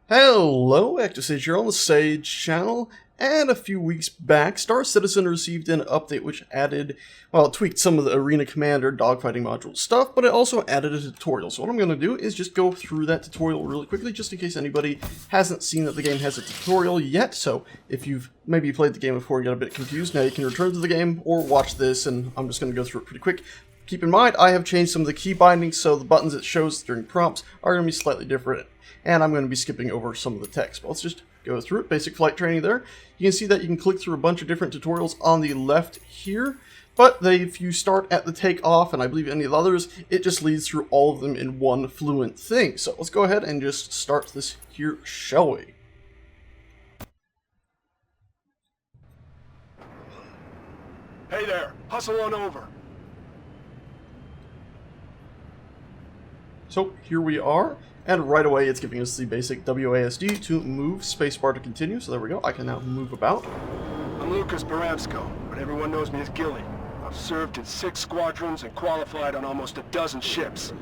Hello, ActiveSage here on the Sage channel, and a few weeks back, Star Citizen received an update which added, well, it tweaked some of the Arena Commander dogfighting module stuff, but it also added a tutorial. So what I'm going to do is just go through that tutorial really quickly, just in case anybody hasn't seen that the game has a tutorial yet. So if you've maybe played the game before and got a bit confused, now you can return to the game or watch this, and I'm just going to go through it pretty quick. Keep in mind, I have changed some of the key bindings, so the buttons it shows during prompts are going to be slightly different, and I'm going to be skipping over some of the text. But let's just go through it. Basic flight training there. You can see that you can click through a bunch of different tutorials on the left here, but if you start at the takeoff, and I believe any of the others, it just leads through all of them in one fluent thing. So let's go ahead and just start this here, shall we? Hey there, hustle on over. So here we are, and right away it's giving us the basic WASD to move, spacebar to continue, so there we go, I can now move about. I'm Lucas Baramsko, but everyone knows me as Gilly. I've served in 6 squadrons and qualified on almost a dozen ships.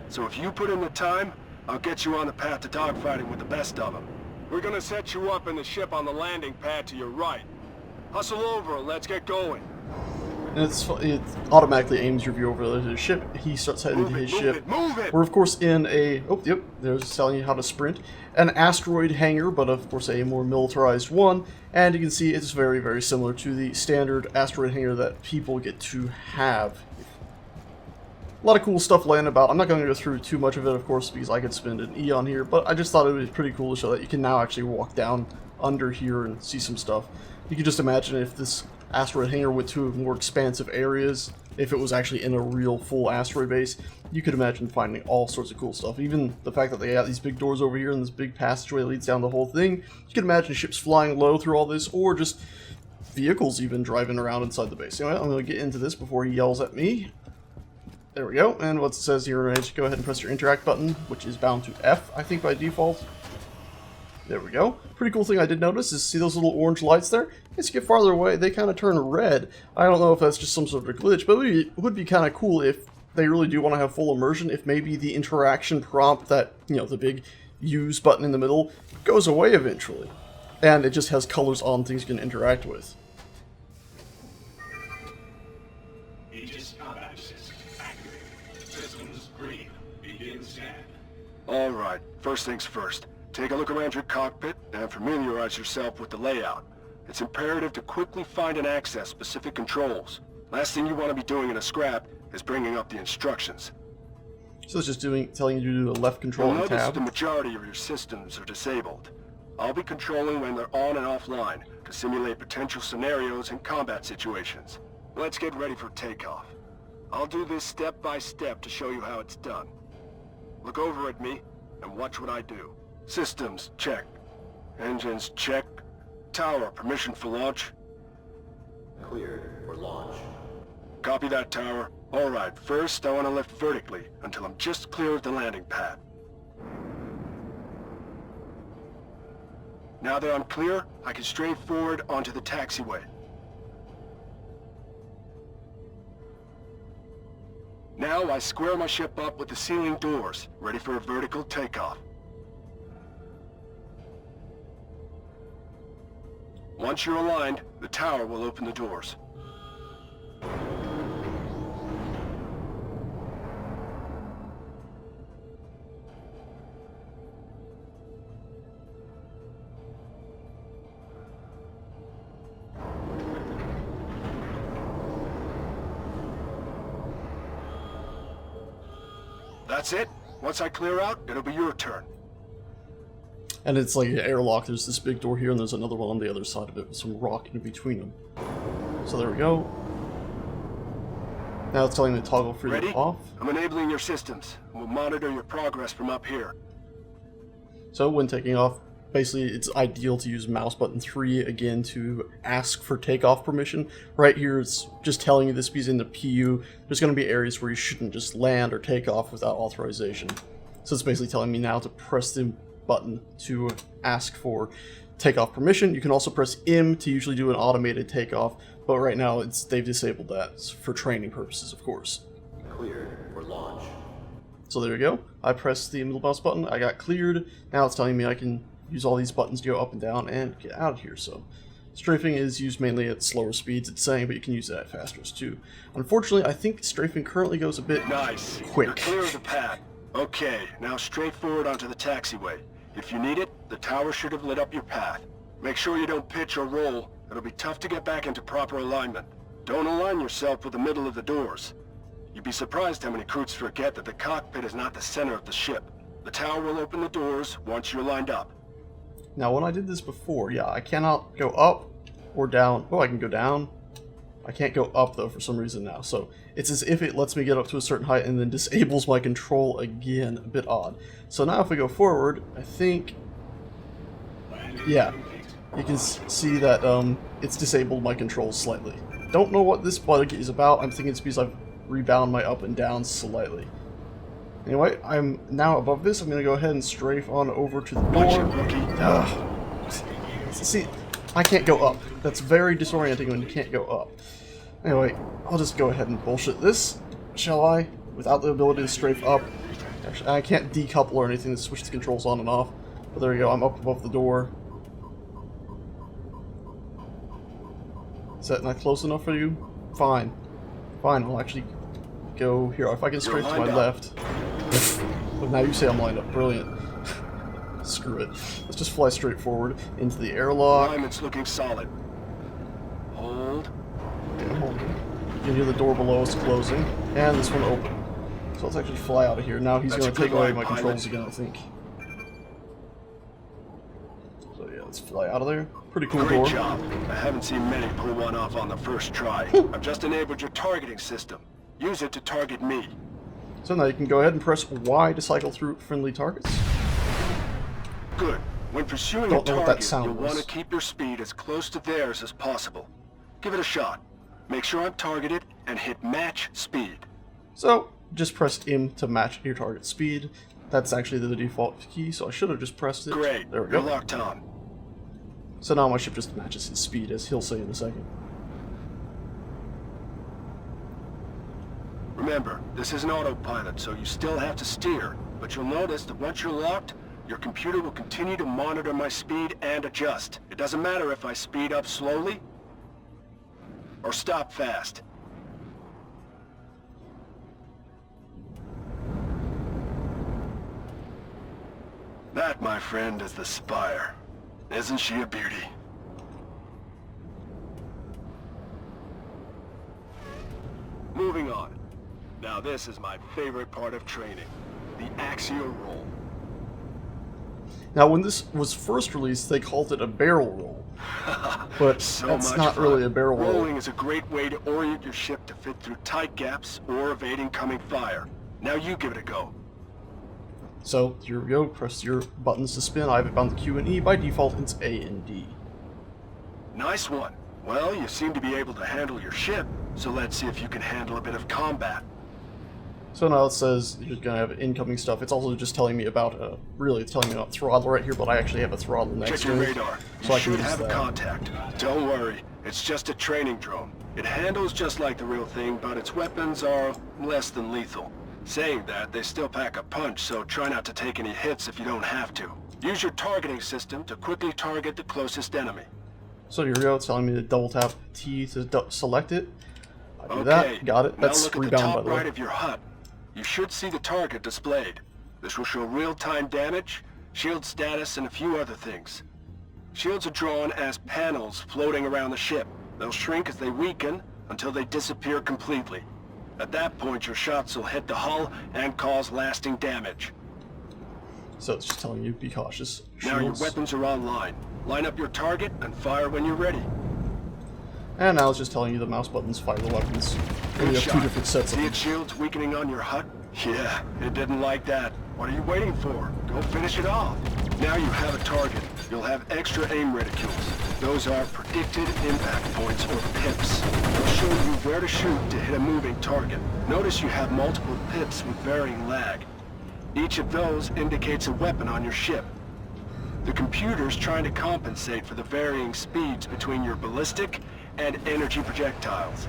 So if you put in the time, I'll get you on the path to dogfighting with the best of them. We're gonna set you up in the ship on the landing pad to your right. Hustle over and let's get going. And it automatically aims your view over the ship. He starts heading to his ship. Move it! We're of course in a, oh yep, there's telling you how to sprint. An asteroid hangar, but of course a more militarized one. And you can see it's very, very similar to the standard asteroid hangar that people get to have. A lot of cool stuff laying about. I'm not going to go through too much of it, of course, because I could spend an eon here, but I just thought it was pretty cool to show that you can now actually walk down under here and see some stuff. You can just imagine if this asteroid hangar went to more expansive areas, if it was actually in a real full asteroid base, you could imagine finding all sorts of cool stuff. Even the fact that they got these big doors over here and this big passageway leads down the whole thing, you can imagine ships flying low through all this, or just vehicles even driving around inside the base. Anyway, I'm going to get into this before he yells at me. There we go, and what it says here is go ahead and press your interact button, which is bound to F, I think, by default. There we go. Pretty cool thing I did notice is, see those little orange lights there? As you get farther away, they kind of turn red. I don't know if that's just some sort of glitch, but it would be kind of cool if they really do want to have full immersion, if maybe the interaction prompt, that, you know, the big use button in the middle, goes away eventually. And it just has colors on things you can interact with. Alright, first things first. Take a look around your cockpit and familiarize yourself with the layout. It's imperative to quickly find and access specific controls. Last thing you want to be doing in a scrap is bringing up the instructions. So it's just telling you to do the left control and You'll notice tab. the majority of your systems are disabled. I'll be controlling when they're on and offline to simulate potential scenarios and combat situations. Let's get ready for takeoff. I'll do this step by step to show you how it's done. Look over at me and watch what I do. Systems, check. Engines, check. Tower, permission for launch? Cleared for launch. Copy that, Tower. Alright, first I want to lift vertically until I'm just clear of the landing pad. Now that I'm clear, I can straight forward onto the taxiway. Now I square my ship up with the ceiling doors, ready for a vertical takeoff. Once you're aligned, the tower will open the doors. That's it. Once I clear out, it'll be your turn. And it's like an airlock. There's this big door here, and there's another one on the other side of it with some rock in between them. So there we go. Now it's telling me to toggle freedom Ready? off. I'm enabling your systems. We'll monitor your progress from up here. So when taking off, basically it's ideal to use mouse button 3 again to ask for takeoff permission. Right here it's just telling you this because in the PU there's going to be areas where you shouldn't just land or take off without authorization. So it's basically telling me now to press the button to ask for takeoff permission. You can also press M to usually do an automated takeoff, but right now they've disabled that for training purposes, of course. Cleared for launch. So there we go. I pressed the middle mouse button. I got cleared. Now it's telling me I can use all these buttons to go up and down and get out of here. So strafing is used mainly at slower speeds, it's saying, but you can use it at faster too. Unfortunately, I think strafing currently goes a bit Nice. quick. You're clear of the pad. Okay, now straight forward onto the taxiway. If you need it, the tower should have lit up your path. Make sure you don't pitch or roll. It'll be tough to get back into proper alignment. Don't align yourself with the middle of the doors. You'd be surprised how many crews forget that the cockpit is not the center of the ship. The tower will open the doors once you're lined up. Now, when I did this before, yeah, I cannot go up or down. Oh, I can go down. I can't go up, though, for some reason now. So it's as if it lets me get up to a certain height and then disables my control again. A bit odd. So now if we go forward, I think... yeah, you can see that it's disabled my controls slightly. Don't know what this bug is about. I'm thinking it's because I've rebound my up and down slightly. Anyway, I'm now above this. I'm going to go ahead and strafe on over to the door. See, I can't go up. That's very disorienting when you can't go up. Anyway, I'll just go ahead and bullshit this, shall I? Without the ability to strafe up. Actually, I can't decouple or anything to switch the controls on and off. But there you go, I'm up above the door. Is that not close enough for you? Fine. Fine, I'll actually go here. If I can strafe to my left. But now you say I'm lined up. Brilliant. Screw it. Let's just fly straight forward into the airlock. Alignment's looking solid. Hold. Okay, hold. You can hear the door below us closing. And this one open. So let's actually fly out of here. Now he's going to take away my controls again, I think. So yeah, let's fly out of there. Pretty cool door. Great job. I haven't seen many pull one off on the first try. I've just enabled your targeting system. Use it to target me. So now you can go ahead and press Y to cycle through friendly targets. Good. When pursuing Don't a know what that target, sound you'll was. want to keep your speed as close to theirs as possible. Give it a shot. Make sure I'm targeted and hit match speed. So just press M to match your target speed. That's actually the default key, so I should have just pressed it. Great. There we You're go. locked on. So now my ship just matches his speed, as he'll say in a second. Remember, this is an autopilot, so you still have to steer. But you'll notice that once you're locked, your computer will continue to monitor my speed and adjust. It doesn't matter if I speed up slowly or stop fast. That, my friend, is the Spire. Isn't she a beauty? Moving on. Now this is my favorite part of training. The axial roll. Now when this was first released, they called it a barrel roll. But So that's much not fun. really a barrel roll. Rolling is a great way to orient your ship to fit through tight gaps or evade incoming fire. Now you give it a go. So here we go, press your buttons to spin. I have it bound to Q and E. By default, it's A and D. Nice one. Well, you seem to be able to handle your ship, so let's see if you can handle a bit of combat. So now it says you're going to have incoming stuff. It's also just telling me about, really it's telling me about throttle right here, but I actually have a throttle next Check your to it. radar. So You I can should use have a that. contact. Don't worry, it's just a training drone. It handles just like the real thing, but its weapons are less than lethal. Saying that, they still pack a punch, so try not to take any hits if you don't have to. Use your targeting system to quickly target the closest enemy. So here we go, it's telling me to double tap T to select it. I do Okay, that, got it. now That's look at the rebound, by top the way. right of your HUD. You should see the target displayed. This will show real-time damage, shield status, and a few other things. Shields are drawn as panels floating around the ship. They'll shrink as they weaken until they disappear completely. At that point, your shots will hit the hull and cause lasting damage. So it's just telling you, be cautious. Now your Shields. weapons are online. Line up your target and fire when you're ready. And now it's just telling you the mouse buttons fire the weapons. And you have two different sets of See them. its shields weakening on your HUD? Yeah, it didn't like that. What are you waiting for? Go finish it off. Now you have a target. You'll have extra aim reticules. Those are predicted impact points, or pips. They'll show you where to shoot to hit a moving target. Notice you have multiple pips with varying lag. Each of those indicates a weapon on your ship. The computer's trying to compensate for the varying speeds between your ballistic and energy projectiles.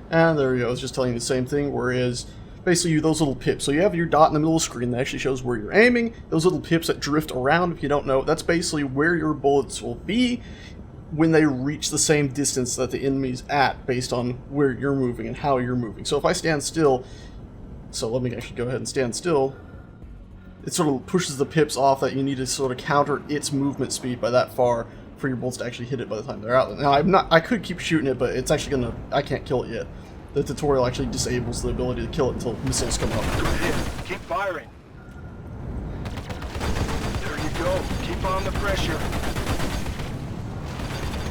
And there you go, it's just telling you the same thing, whereas basically those little pips. So you have your dot in the middle of the screen that actually shows where you're aiming. Those little pips that drift around, if you don't know, that's basically where your bullets will be when they reach the same distance that the enemy's at, based on where you're moving and how you're moving. So if I stand still, so let me actually go ahead and stand still, it sort of pushes the pips off that you need to sort of counter its movement speed by that far for your bullets to actually hit it by the time they're out. Now I could keep shooting it, but it's actually I can't kill it yet. The tutorial actually disables the ability to kill it until missiles come up. Good hit. Keep firing. There you go. Keep on the pressure.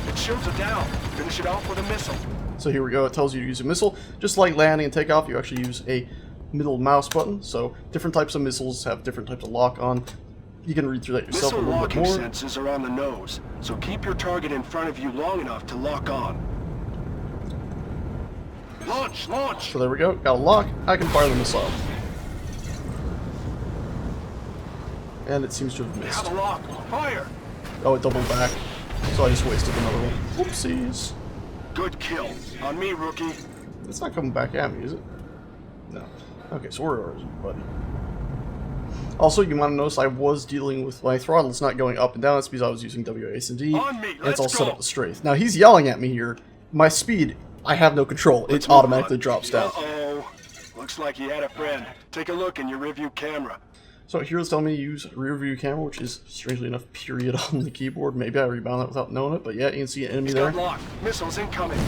Its shields are down. Finish it off with a missile. So here we go. It tells you to use a missile. Just like landing and takeoff, you actually use a middle mouse button. So different types of missiles have different types of lock on. You can read through that yourself Missile a little bit locking more. sensors are on the nose, so keep your target in front of you long enough to lock on. Launch! Launch! So there we go. Got a lock. I can fire the missile. And it seems to have missed. Have a lock. Fire! Oh, it doubled back. So I just wasted another one. Whoopsies. Good kill. On me, rookie. It's not coming back at me, is it? No. Okay, so where are you, buddy? Also, you might have noticed I was dealing with my throttle. It's not going up and down. That's because I was using WAS and D. On me, And it's all let's set go. up with strafe. Now, he's yelling at me here. My speed, I have no control. Let's It move automatically on. drops down. Uh-oh. Looks like you had a friend. Take a look in your rearview camera. So here it's telling me to use rear view camera, which is, strangely enough, period on the keyboard. Maybe I rebound that without knowing it, but yeah, you can see an enemy there. Got locked. Missiles incoming.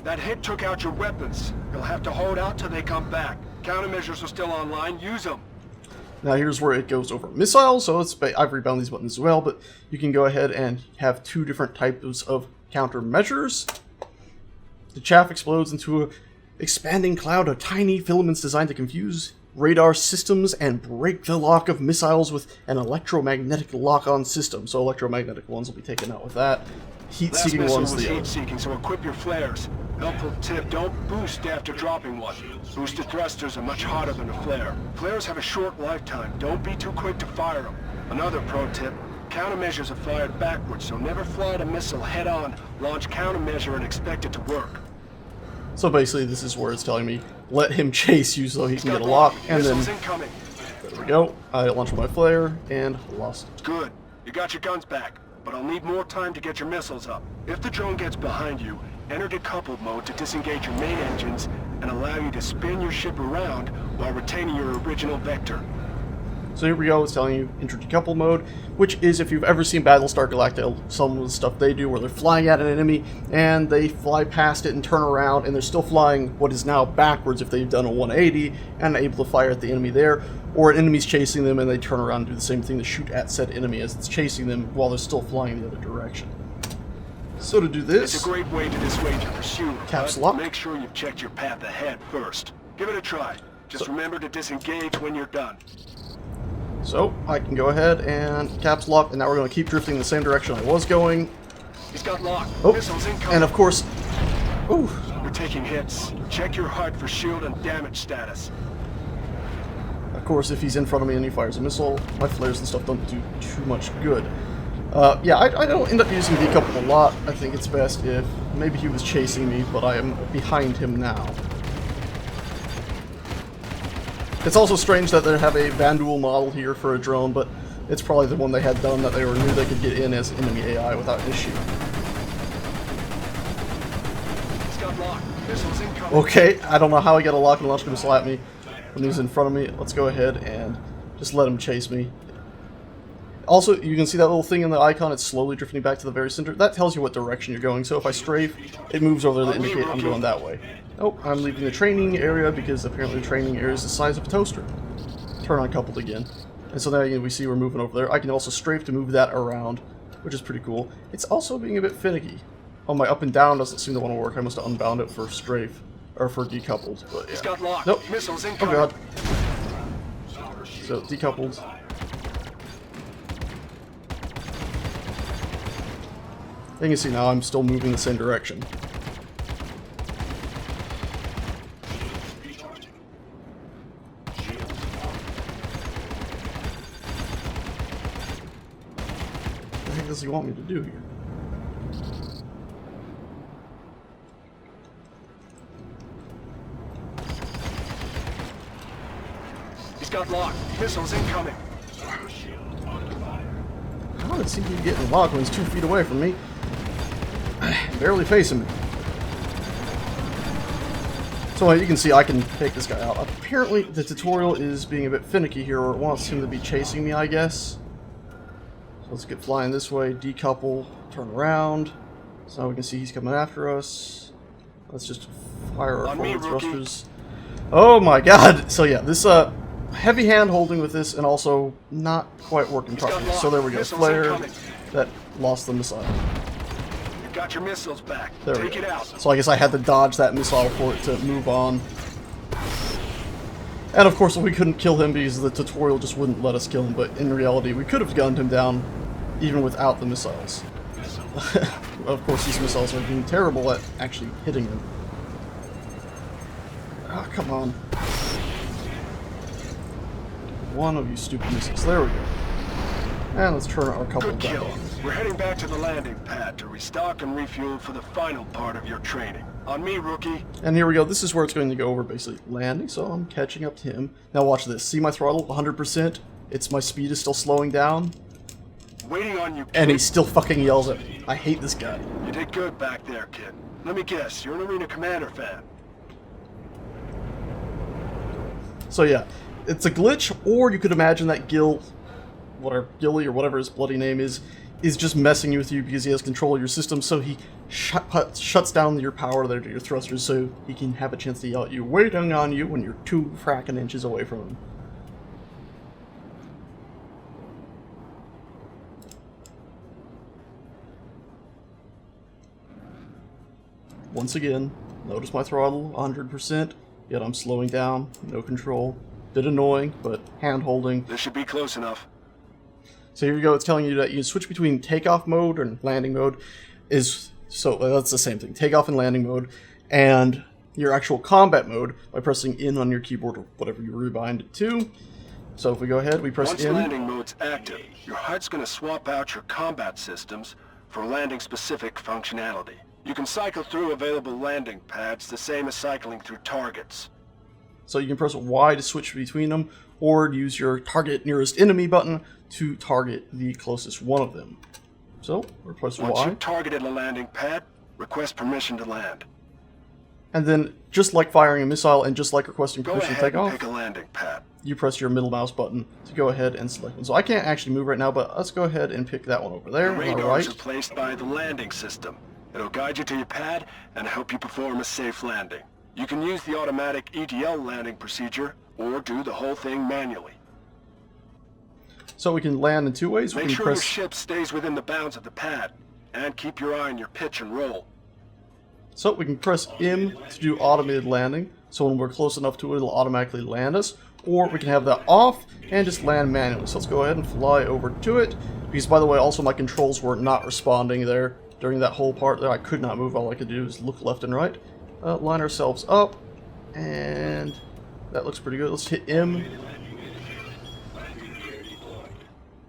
That hit took out your weapons. You'll have to hold out till they come back. Countermeasures are still online. Use them. Now here's where it goes over missiles, so I've rebound these buttons as well, but you can go ahead and have two different types of countermeasures. The chaff explodes into an expanding cloud of tiny filaments designed to confuse radar systems and break the lock of missiles with an electromagnetic lock-on system. So electromagnetic ones will be taken out with that. Last Heat-seeking missile ones was the other. heat-seeking, so equip your flares. Helpful tip, don't boost after dropping one. Boosted thrusters are much harder than a flare. Flares have a short lifetime. Don't be too quick to fire them. Another pro tip, countermeasures are fired backwards, so never fly at a missile head-on. Launch countermeasure and expect it to work. So basically this is where it's telling me, let him chase you so he can Got get a lock, locked. and then Missiles incoming. there we go. I launched my flare and lost it. Good. You got your guns back, but I'll need more time to get your missiles up. If the drone gets behind you, enter decoupled mode to disengage your main engines and allow you to spin your ship around while retaining your original vector. So here we go, it's telling you enter decouple mode, which is, if you've ever seen Battlestar Galactica, some of the stuff they do where they're flying at an enemy and they fly past it and turn around and they're still flying what is now backwards if they've done a 180 and able to fire at the enemy there, or an enemy's chasing them and they turn around and do the same thing to shoot at said enemy as it's chasing them while they're still flying the other direction. So to do this, It's a great way to dissuade your pursuer, Caps but lock. make sure you've checked your path ahead first. Give it a try. Just remember to disengage when you're done. so I can go ahead and caps lock, and now we're going to keep drifting in the same direction I was going. He's got locked. Oh, Missiles incoming. and of course, ooh, You're taking hits. Check your HUD for shield and damage status. of course, if he's in front of me and he fires a missile, my flares and stuff don't do too much good. Yeah, I don't end up using decouple a lot. I think it's best if maybe he was chasing me, but I am behind him now. It's also strange that they have a Vanduul model here for a drone, but it's probably the one they had done that they knew they could get in as enemy AI without issue. He's got locked. Missiles incoming. Okay, I don't know how he got a lock and launched a missile at me when he was in front of me. Let's go ahead and just let him chase me. Also, you can see that little thing in the icon, it's slowly drifting back to the very center. That tells you what direction you're going, so if I strafe, it moves over there to indicate I'm going that way. Oh, I'm leaving the training area because apparently the training area is the size of a toaster. Turn on coupled again. And so now we see we're moving over there. I can also strafe to move that around, which is pretty cool. It's also being a bit finicky. Oh, my up and down doesn't seem to want to work. I must have unbound it for strafe, or for decoupled, but yeah. He's got locked. Nope. Missiles Oh incoming. god. So, decoupled. You can see now I'm still moving the same direction. What the heck does he want me to do here? Just got locked. Missiles incoming. How did it seem to be getting locked when he's 2 feet away from me? Barely facing me. So you can see I can take this guy out. Apparently the tutorial is being a bit finicky here, or it wants him to be chasing me, I guess. So let's get flying this way, decouple, turn around. So now we can see he's coming after us. Let's just fire our forward thrusters. Oh my god! So yeah, this heavy hand holding with this, and also not quite working properly. So there we go, flare that lost the missile. Got your missiles back. There Take we go. it out. So I guess I had to dodge that missile for it to move on. And of course we couldn't kill him because the tutorial just wouldn't let us kill him, but in reality we could have gunned him down even without the missiles. Of course these missiles are being terrible at actually hitting him. Oh, come on. One of you stupid missiles. There we go. And let's turn our couple Good kill. down. We're heading back to the landing pad to restock and refuel for the final part of your training. On me, rookie. And here we go. This is where it's going to go over basically landing, so I'm catching up to him. Now watch this. See my throttle? 100%. My speed is still slowing down. Waiting on you, kid. And he still fucking yells at me. I hate this guy. You did good back there, kid. Let me guess, you're an Arena Commander fan. So yeah, it's a glitch, or you could imagine that Gilly or whatever his bloody name is just messing with you because he has control of your system, so he shuts down your power there to your thrusters so he can have a chance to yell at you, waiting on you when you're 2 fracking inches away from him. Once again, notice my throttle, 100%, yet I'm slowing down, no control. Bit annoying, but hand-holding. This should be close enough. So here you go, it's telling you that you can switch between takeoff mode and landing mode. So that's the same thing, takeoff and landing mode, and your actual combat mode by pressing in on your keyboard or whatever you rebind it to. So if we go ahead, we press Once in. landing mode's active, your HUD's going to swap out your combat systems for landing-specific functionality. You can cycle through available landing pads the same as cycling through targets. So you can press Y to switch between them, or use your target nearest enemy button to target the closest one of them. So, we'll press Once Y. you've targeted a landing pad, request permission to land. And then, just like firing a missile and just like requesting Go permission to ahead take and off, pick a landing pad. you press your middle mouse button to go ahead and select one. So I can't actually move right now, but let's go ahead and pick that one over there. The radars are Alright. placed by the landing system. It'll guide you to your pad and help you perform a safe landing. You can use the automatic ETL landing procedure or do the whole thing manually. So we can land in 2 ways. We Make can sure your press. ship stays within the bounds of the pad and keep your eye on your pitch and roll. So we can press M to do automated landing. So when we're close enough to it, it'll automatically land us. Or we can have that off and just land manually. So let's go ahead and fly over to it. Because by the way, also my controls were not responding there during that whole part there. I could not move. All I could do is look left and right. Line ourselves up. And that looks pretty good. Let's hit M.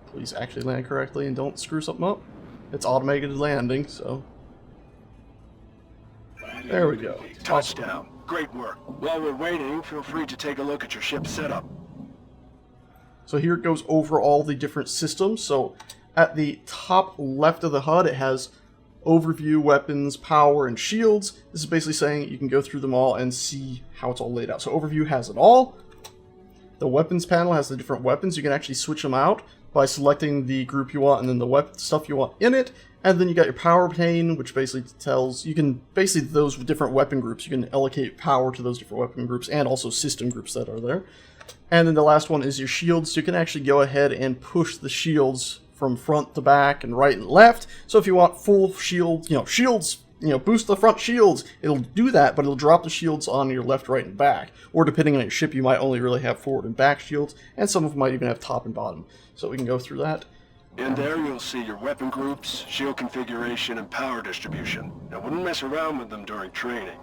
Please actually land correctly and don't screw something up. It's automated landing, so. There we go. Touchdown. Great work. While we're waiting, feel free to take a look at your ship's setup. So here it goes over all the different systems. So at the top left of the HUD, it has overview, weapons, power, and shields. This is basically saying you can go through them all and see how it's all laid out. So overview has it all. The weapons panel has the different weapons. You can actually switch them out by selecting the group you want and then the stuff you want in it. And then you got your power pane, which basically tells you can basically those different weapon groups. You can allocate power to those different weapon groups and also system groups that are there. And then the last one is your shields. So you can actually go ahead and push the shields from front to back and right and left. So if you want full shield, shields, boost the front shields, it'll do that, but it'll drop the shields on your left, right, and back. Or depending on your ship, you might only really have forward and back shields, and some of them might even have top and bottom. So we can go through that. In there, you'll see your weapon groups, shield configuration, and power distribution. Now, wouldn't mess around with them during training.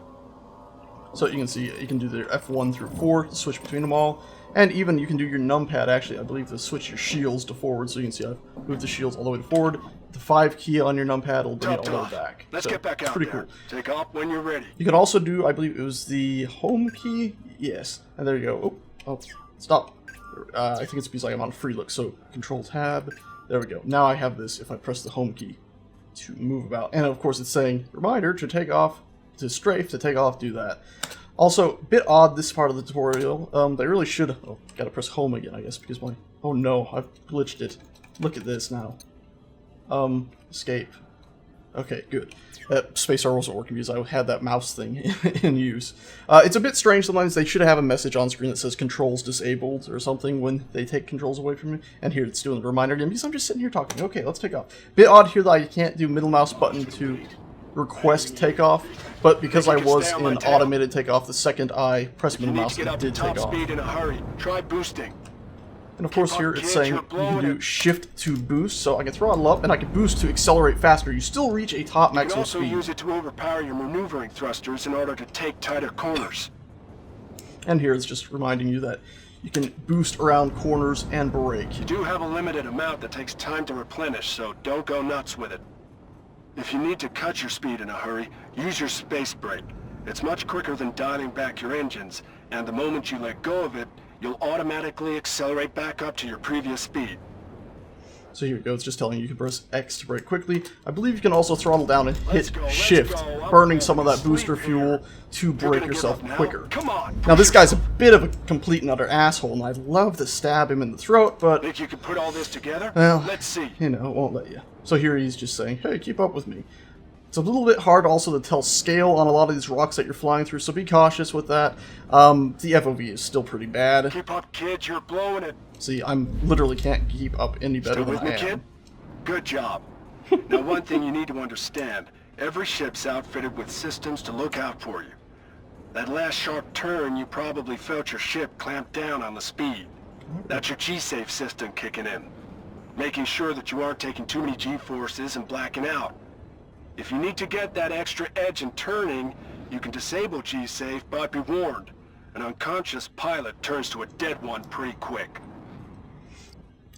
So you can see, you can do the F1 through 4 to switch between them all. And even you can do your numpad, actually, I believe, to switch your shields to forward. So you can see I've moved the shields all the way to forward. The 5 key on your numpad will bring it all the way back. Let's so get back out pretty there. cool. Take off when you're ready. You can also do, I believe it was the home key. Yes. And there you go. Oh, stop. I think it's because I am on free look. So Control Tab. There we go. Now I have this if I press the home key to move about. And of course it's saying, reminder to take off, to strafe, to take off, do that. Also, bit odd this part of the tutorial. They really should... Oh, gotta press home again, I guess, because my... Oh no, I've glitched it. Look at this now. Escape. Okay, good. Spacebar wasn't working because I had that mouse thing in use. It's a bit strange sometimes. They should have a message on screen that says controls disabled or something when they take controls away from you. And here it's doing the reminder again because I'm just sitting here talking. Okay, let's take off. Bit odd here that I can't do middle mouse button to request takeoff, but because I was in automated takeoff, the second I pressed middle mouse, it did take off. Speed in a hurry. Try boosting. And of course here it's saying you can do shift to boost, so I can throttle up and I can boost to accelerate faster. You still reach a top maximum speed. You can also use it to overpower your maneuvering thrusters in order to take tighter corners. And here it's just reminding you that you can boost around corners and brake. You do have a limited amount that takes time to replenish, so don't go nuts with it. If you need to cut your speed in a hurry, use your space brake. It's much quicker than dialing back your engines, and the moment you let go of it, you'll automatically accelerate back up to your previous speed. So here we go, it's just telling you you can press X to brake quickly. I believe you can also throttle down and hit shift, burning some of that booster fuel to brake yourself quicker. Come on, now this guy's a bit of a complete and utter asshole, and I'd love to stab him in the throat, but... Think you can put all this together? Well, let's see. You know, it won't let you. So here he's just saying, hey, keep up with me. It's a little bit hard also to tell scale on a lot of these rocks that you're flying through, so be cautious with that. The FOV is still pretty bad. Keep up, kid, you're blowing it. See, I'm literally can't keep up any better than I am. Kid? Good job. Now one thing you need to understand, every ship's outfitted with systems to look out for you. That last sharp turn, you probably felt your ship clamp down on the speed. That's your G-safe system kicking in, making sure that you aren't taking too many G-forces and blacking out. If you need to get that extra edge in turning, you can disable G-safe, but be warned, an unconscious pilot turns to a dead one pretty quick.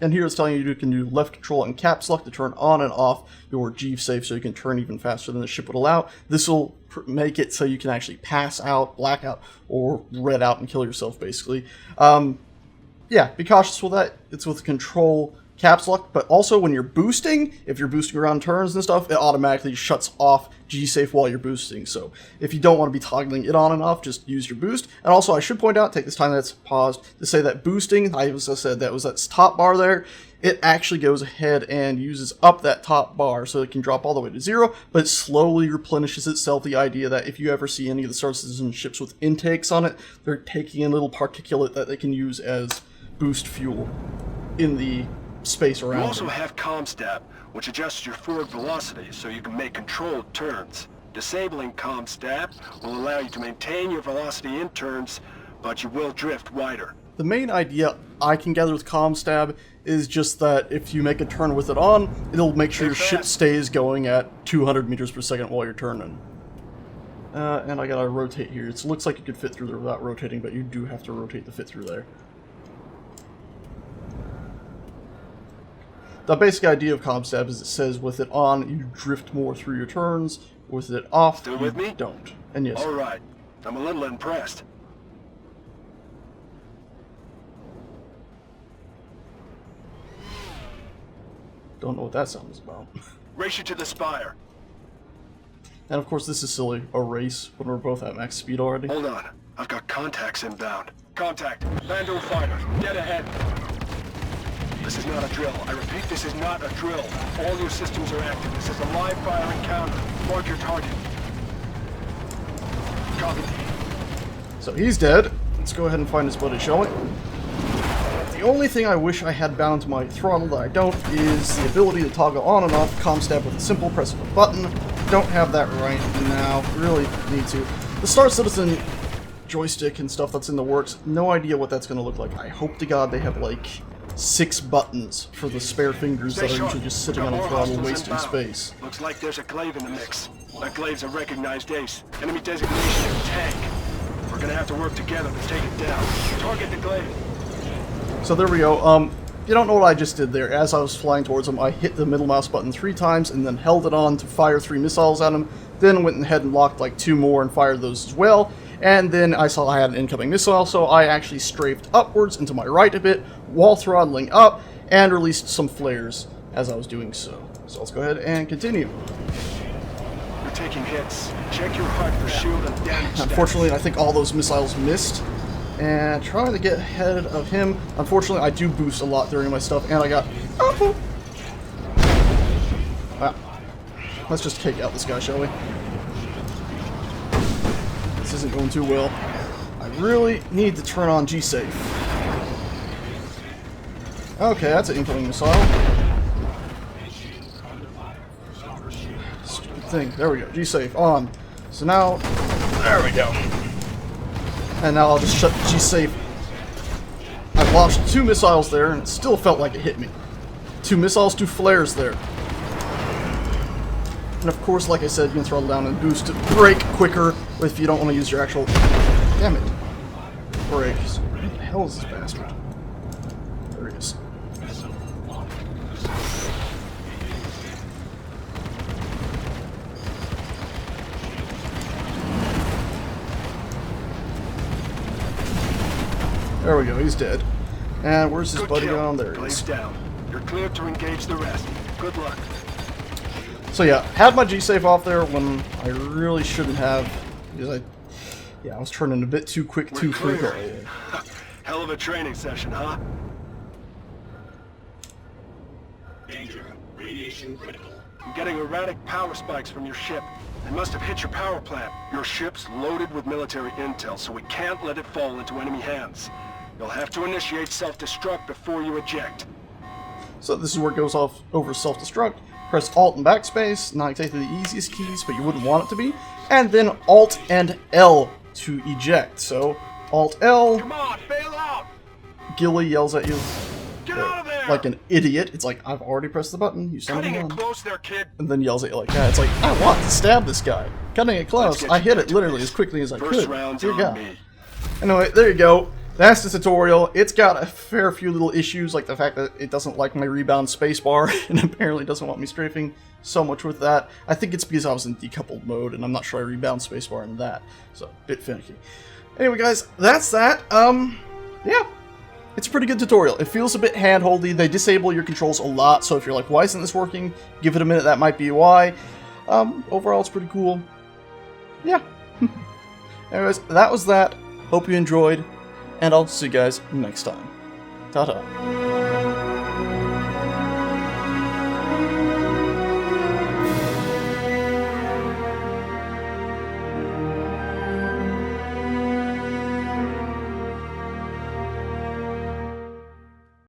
And here it's telling you can do left control and caps lock to turn on and off your G-safe so you can turn even faster than the ship would allow. This will make it so you can actually pass out, black out, or red out and kill yourself, basically. Yeah, be cautious with that. It's with control caps lock, but also when you're boosting, if you're boosting around turns and stuff, it automatically shuts off G-safe while you're boosting. So if you don't want to be toggling it on and off, just use your boost. And also I should point out, take this time that's paused, to say that boosting, as I said, that was that top bar there, it actually goes ahead and uses up that top bar so it can drop all the way to 0, but it slowly replenishes itself. The idea that if you ever see any of the Star Citizen ships with intakes on it, they're taking in little particulate that they can use as boost fuel in the space around. You also them. have ComStab, which adjusts your forward velocity so you can make controlled turns. Disabling ComStab will allow you to maintain your velocity in turns, but you will drift wider. The main idea I can gather with ComStab is just that if you make a turn with it on, it'll make sure your ship stays going at 200 meters per second while you're turning. And I gotta rotate here. It looks like you could fit through there without rotating, but you do have to rotate to fit through there. The basic idea of ComStab is it says with it on, you drift more through your turns. With it off, Still with me? Don't. And yes. All right. I'm a little impressed. Don't know what that sound is about. Race you to the spire. And of course this is silly, a race, when we're both at max speed already. Hold on. I've got contacts inbound. Contact. Lando fighter. Dead ahead. This is not a drill. I repeat, this is not a drill. All your systems are active. This is a live fire encounter. Mark your target. Copy. So he's dead. Let's go ahead and find his buddy, shall we? The only thing I wish I had bound to my throttle that I don't is the ability to toggle on and off ComStab with a simple press of a button. Don't have that right now. Really need to. The Star Citizen joystick and stuff that's in the works, no idea what that's going to look like. I hope to God they have like 6 buttons for the spare fingers that are usually just sitting on a throttle wasting space. Looks like there's a glaive in the mix. That glaive's a recognized ace. Enemy designation tank. We're gonna have to work together to take it down. Target the glaive. So there we go. You don't know what I just did there. As I was flying towards him, I hit the middle mouse button 3 times and then held it on to fire 3 missiles at him. Then went ahead and locked like 2 more and fired those as well. and then I saw I had an incoming missile, so I actually strafed upwards into my right a bit, while throttling up, and released some flares as I was doing so. So let's go ahead and continue. You're taking hits. Check your HUD for shield and damage stats. Unfortunately, I think all those missiles missed, and trying to get ahead of him. Unfortunately, I do boost a lot during my stuff, and I got... Oh. Wow. Let's just take out this guy, shall we? This isn't going too well. I really need to turn on G-Safe. Okay, that's an incoming missile. Stupid thing. There we go. G-Safe on. So now... There we go. And now I'll just shut G-Safe. I launched 2 missiles there, and it still felt like it hit me. 2 missiles, 2 flares there. And of course, like I said, you can throttle down and boost to brake quicker if you don't want to use your actual... Damn it. Brakes. Where the hell is this bastard? There he is. There we go, he's dead. And where's his buddy going? There he is. Down. You're cleared to engage the rest. Good luck. So yeah, had my G-Safe off there when I really shouldn't have, because I was turning a bit too quick too frequently. Hell of a training session, huh? Danger. Radiation critical. I'm getting erratic power spikes from your ship. They must have hit your power plant. Your ship's loaded with military intel, so we can't let it fall into enemy hands. You'll have to initiate self-destruct before you eject. So this is where it goes off over self-destruct. Press Alt and backspace, not exactly the easiest keys, but you wouldn't want it to be. And then Alt and L to eject. So Alt L. Come on, bail out! Gilly yells at you Get out of there! like an idiot. It's like, I've already pressed the button. You son of a Cutting it gun. close there, kid. And then yells at you like that. It's like, I want to stab this guy. Cutting it close. I hit it literally as quickly as I First could. round's Dear on God. me. Anyway, there you go. That's the tutorial. It's got a fair few little issues, like the fact that it doesn't like my rebound spacebar, and apparently doesn't want me strafing so much with that. I think it's because I was in decoupled mode, and I'm not sure I rebound spacebar in that, so a bit finicky. Anyway, guys, that's that. Yeah, it's a pretty good tutorial. It feels a bit hand-holdy. They disable your controls a lot, so if you're like, why isn't this working? Give it a minute, that might be why. Overall, it's pretty cool. Yeah. Anyways, that was that. Hope you enjoyed, and I'll see you guys next time. Ta-ta.